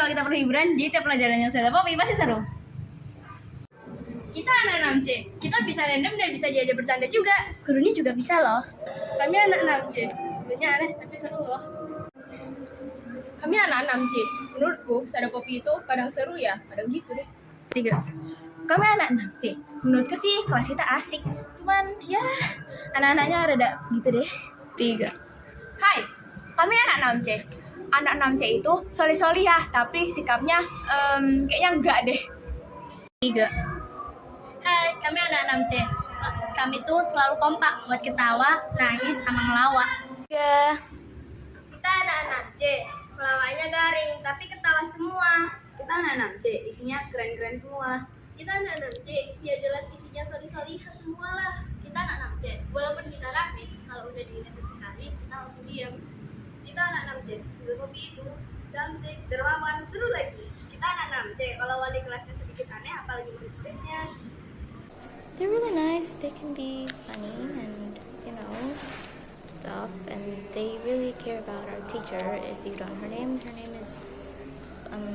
kalau kita perhiburan, jadi tiap pelajaran yang saya dapat pasti seru. Kita anak 6C, kita bisa random dan bisa diajak bercanda juga. Gurunya juga bisa loh. Kami anak 6C, gurunya aneh tapi seru loh. Kami anak 6C, menurutku Sada Popi itu kadang seru ya, kadang gitu deh. 3. Kami anak 6C, menurutku sih kelas kita asik. Cuman ya, anak-anaknya rada gitu deh. 3. Hai, kami anak 6C. Anak 6C itu soli-soli ya, tapi sikapnya kayaknya enggak deh. 3. Hai, kami anak 6C. Kami tuh selalu kompak buat ketawa, nangis, sama ngelawak. 3. Kita anak 6C. Melawaknya garing, tapi ketawa semua. Kita anak 6C, isinya keren-keren semua. Kita anak 6C, ya jelas isinya soli-solihah semua lah. Kita anak 6C, walaupun kita rame, kalau udah diingetin sekali, kita langsung diam. Kita anak 6C, Sada Popi itu cantik, dermawan, seru lagi. Kita anak 6C, kalau wali kelasnya sedikit aneh, apalagi murid-muridnya. They're really nice. They can be funny and, stuff. And they really care about our teacher. If you don't know her name is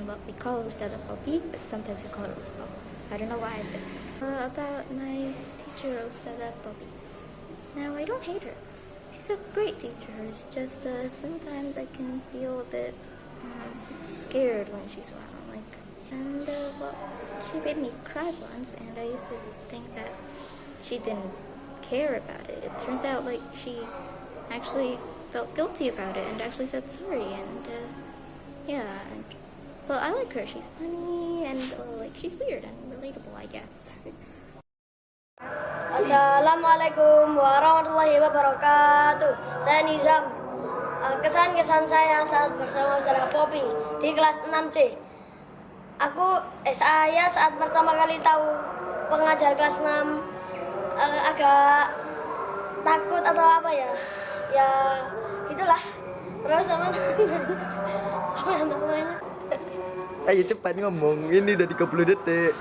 what we call Sada Popi, but sometimes we call her Uspa. I don't know why. But, about my teacher, Sada Popi. Now, I don't hate her. She's a great teacher. It's just sometimes I can feel a bit scared when she's around. She made me cry once, and I used to think that she didn't care about it. It turns out she actually felt guilty about it and actually said sorry. And I like her. She's funny and she's weird and relatable, I guess. Assalamualaikum warahmatullahi wabarakatuh. Saya Nizam. Kesan-kesan saya saat bersama Sada Popi di kelas 6C. Saya saat pertama kali tahu pengajar kelas 6 agak takut atau apa ya. Ya gitulah. Terus sama namanya. Ayo cepat ngomong, ini udah 30 detik.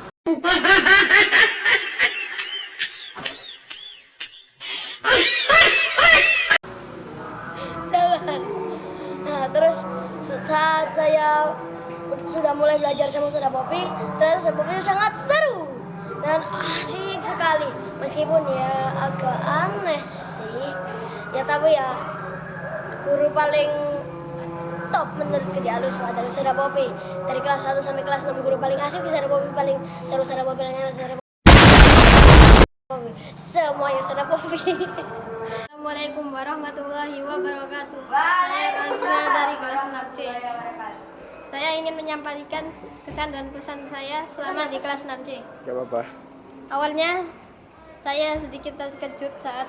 Nah, terus saat saya sudah mulai belajar sama Sada Popi, ternyata Sada Popi sangat seru dan asik sekali. Meskipun ya agak aneh sih, ya tapi ya guru paling top menurutku di Aluswa adalah Sada Popi. Dari kelas 1 sampai kelas 6 guru paling asik, Sada Popi paling seru, Sada Popi paling enak, Sada Popi. Semuanya Sada Popi. Assalamualaikum warahmatullahi wabarakatuh. Saya Raza dari kelas 6C. Saya ingin menyampaikan kesan dan pesan saya selama di kelas 6C. Gak apa-apa. Awalnya saya sedikit terkejut saat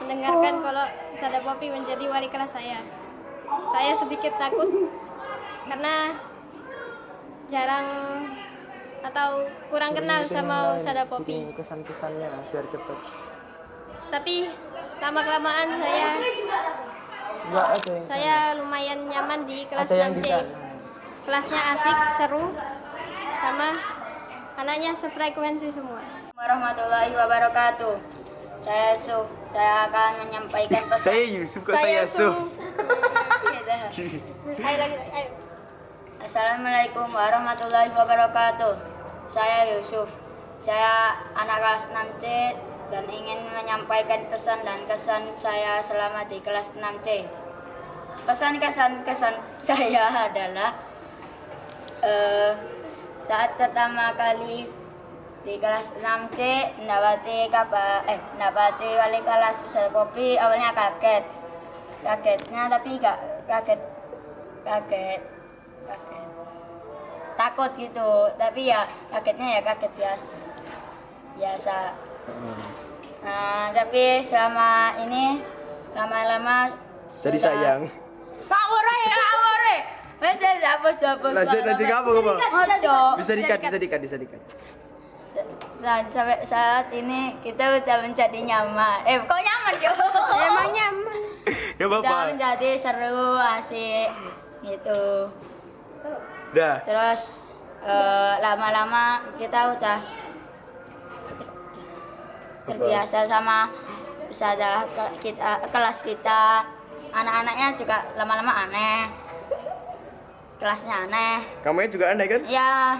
mendengarkan kalau Sada Popi menjadi wali kelas saya. Saya sedikit takut karena jarang atau kurang kenal sama Sada Popi. Kesan-kesannya biar cepet. Tapi lama-kelamaan saya lumayan nyaman di kelas 6C. Kelasnya asik, seru, sama anaknya sefrekuensi semua. Warahmatullahi wabarakatuh. Saya Yusuf. Saya akan menyampaikan pesan. Saya Yusuf, kok saya Yusuf? Ayo. Assalamualaikum warahmatullahi wabarakatuh. Saya Yusuf. Saya anak kelas 6C dan ingin menyampaikan pesan dan kesan saya selama di kelas 6C. Pesan-kesan saya adalah saat pertama kali di kelas 6C mendapati wali kelas Sada Popi, awalnya kagetnya tapi gak kaget takut gitu, tapi ya kagetnya ya kaget biasa. Nah tapi selama ini lama-lama Jadi sayang. Kawore. Masa siapa. Lanjut kamu ngomong. Ojo. Bisa dikat. Sampai saat ini kita udah menjadi nyaman. Kok nyaman yo? Emang nyaman. Gak Udah apa-apa. menjadi seru, asik gitu. Dah. Terus lama-lama kita udah terbiasa sama usaha kelas kita. Anak-anaknya juga lama-lama aneh. kelasnya aneh. Kamu juga aneh kan? Ya,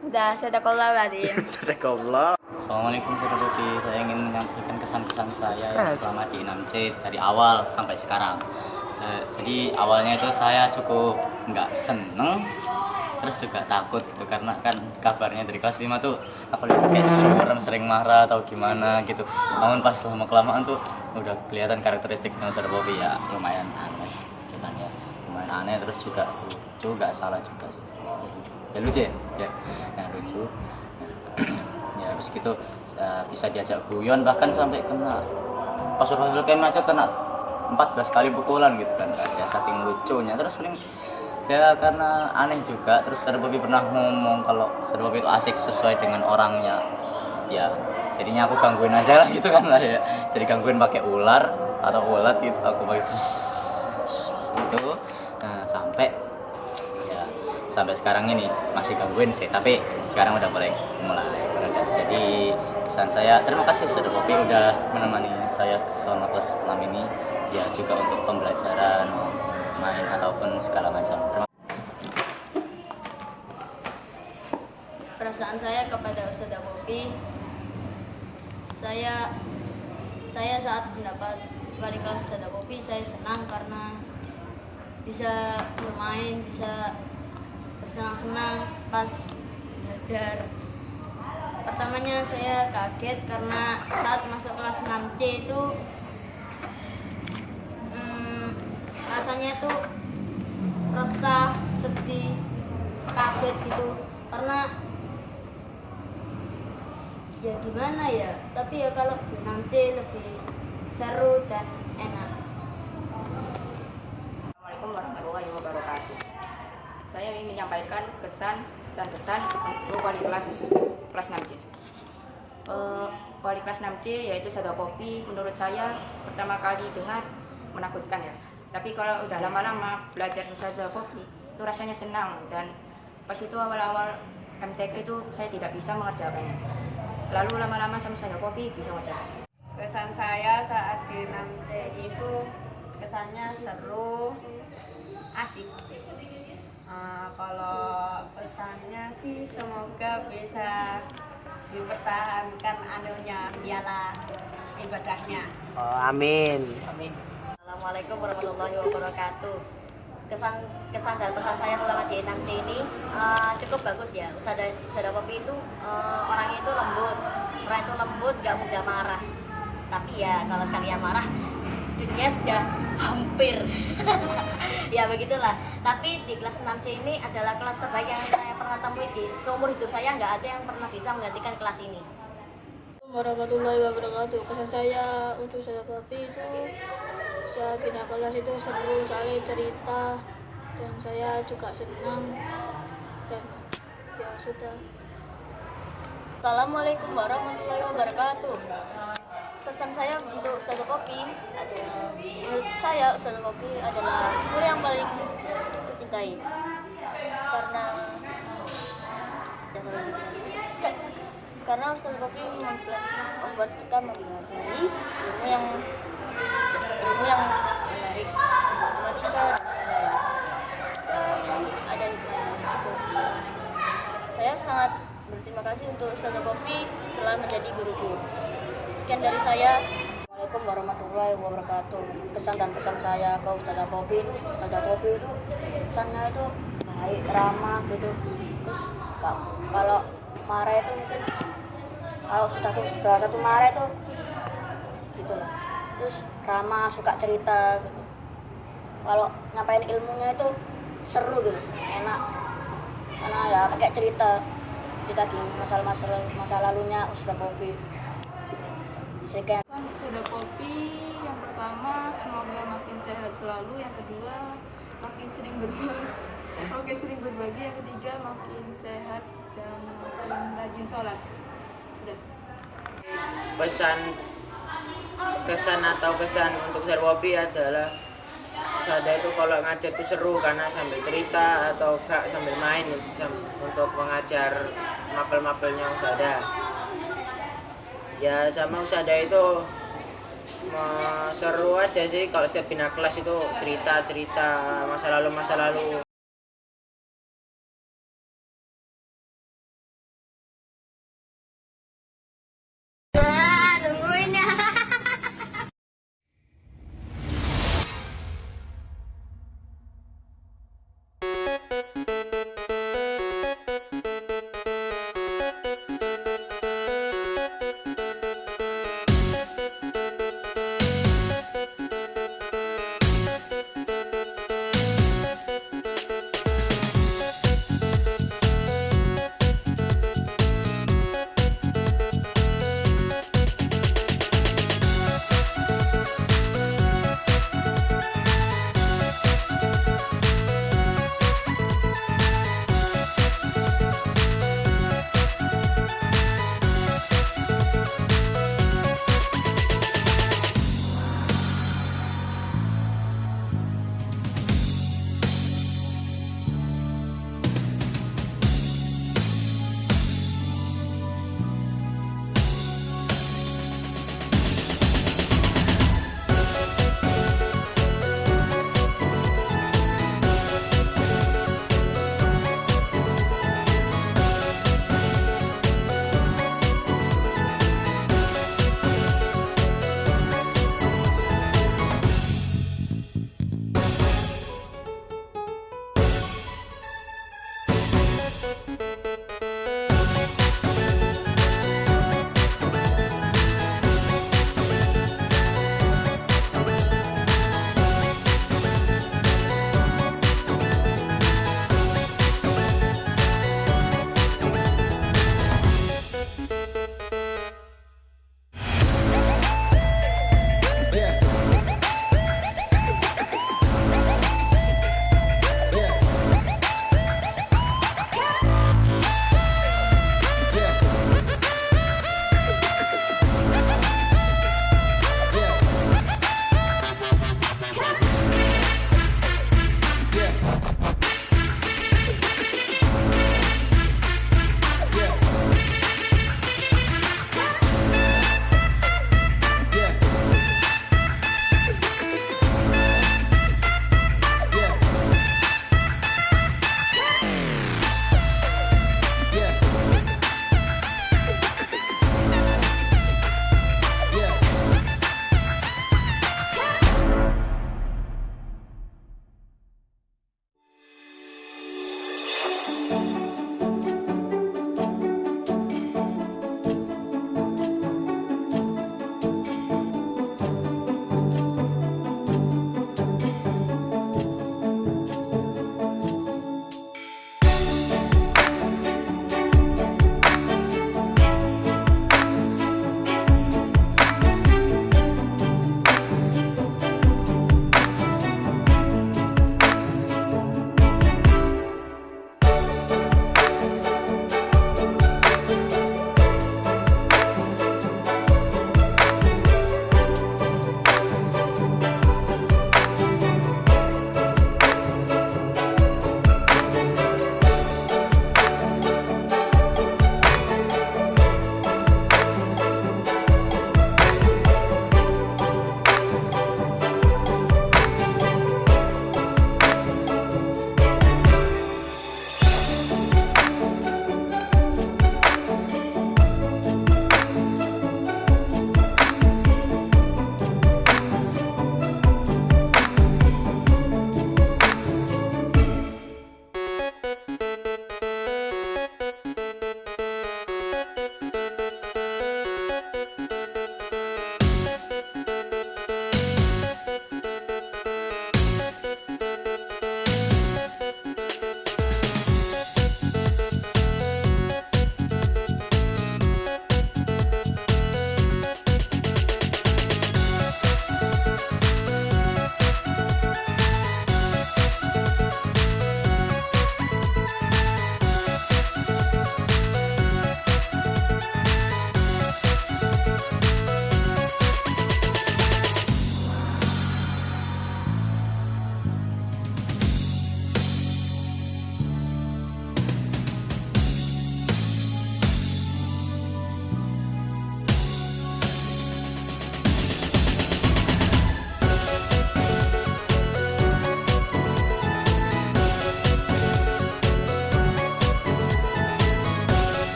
udah sadaqallah tadi. Sadaqallah. Assalamualaikum Saudara Bobi, saya ingin menyampaikan kesan-kesan saya ya, selama di 6C dari awal sampai sekarang. Jadi awalnya itu saya cukup nggak seneng, terus juga takut gitu karena kan kabarnya dari kelas 5 tuh apalagi kayak suram, sering marah atau gimana gitu. Namun pas lama kelamaan tuh udah kelihatan karakteristiknya Saudara Bobi ya lumayan aneh, gitu kan ya, lumayan aneh terus juga lucu, nggak salah juga sih. Ya lucu ya, yang lucu. Ya habis gitu bisa diajak guyon bahkan sampai kena pas Rasul Kem aja kena 14 kali pukulan gitu kan ya saking lucunya. Terus sering ya karena aneh juga. Terus Saudara Bobi pernah ngomong kalau Saudara Bobi itu asik sesuai dengan orangnya ya, jadinya aku gangguin aja lah gitu kan lah ya, jadi gangguin pakai ular atau ulat gitu, aku pakai gitu. Nah sampai sekarang ini masih gangguin sih, tapi sekarang udah mulai mereda. Jadi kesan saya, terima kasih Saudara Bobi udah menemani saya selama kelas 6 ini ya, juga untuk pembelajaran main ataupun segala macam. Perasaan saya kepada Ustazah Bobi, saya saat mendapat wali kelas Ustazah Bobi, saya senang karena bisa bermain, bisa bersenang-senang pas belajar. Pertamanya saya kaget karena saat masuk kelas 6C itu rasanya tuh resah, sedih, kaget gitu karena ya gimana ya, tapi ya kalau di 6C lebih seru dan enak. Assalamualaikum warahmatullahi wabarakatuh. Saya ingin menyampaikan kesan dan pesan untuk wali kelas 6C. Wali kelas 6C yaitu Saudara Bobi, menurut saya pertama kali dengar menakutkan ya. Tapi kalau udah lama-lama belajar Saudara Bobi itu rasanya senang, dan pas itu awal-awal MTK itu saya tidak bisa mengerjakannya. Lalu lama-lama sama Saudara Bobi bisa mengerjakan. Kesan saya saat di 6C itu kesannya seru, asik. Kalau pesannya sih semoga bisa dipertahankan piala ibadahnya. Oh, amin. Assalamualaikum warahmatullahi wabarakatuh. Kesan dan pesan saya selama di 6C ini cukup bagus ya. Ustazah Bobi itu orangnya itu lembut, gak mudah marah. Tapi ya kalau sekali marah, dunia sudah hampir. Ya begitulah. Tapi di kelas 6C ini adalah kelas terbaik yang saya pernah temui di seumur hidup saya. Nggak ada yang pernah bisa menggantikan kelas ini. Warahmatullahi wabarakatuh. Kesan saya untuk Ustazah Bobi itu saat pindah kelas itu seru, soalnya cerita dan saya juga senang, dan ya sudah. Assalamualaikum warahmatullahi wabarakatuh. Pesan saya untuk Ustazah Bobi, menurut saya Ustazah Bobi adalah guru yang paling dicintai karena Ustazah Bobi membuat kita mempelajari ilmu yang menarik, matematika dan ada itu. Saya sangat berterima kasih untuk Ustazah Bobi telah menjadi guruku. Sekian dari saya. Assalamualaikum warahmatullahi wabarakatuh. Kesan dan pesan saya ke Ustazah Bobi itu kesannya itu baik, ramah gitu. Terus kalau marah itu mungkin kalau sudah satu marah itu gitulah. Terus ramah, suka cerita gitu. Kalau nyampain ilmunya itu seru gitu, enak. Karena ya pakai cerita di masa lalunya Ustazah Bobi. Sekian. Saudara Bobi yang pertama semoga makin sehat selalu, yang kedua makin sering berbagi, yang ketiga makin sehat dan makin rajin sholat. Udah. Kesan untuk Saudara Bobi adalah Ustazah itu kalau ngajar itu seru karena sambil cerita atau gak sambil main untuk mengajar mapel-mapelnya Ustazah. Ya sama Ustazah itu seru aja sih kalau setiap pindah kelas itu cerita masa lalu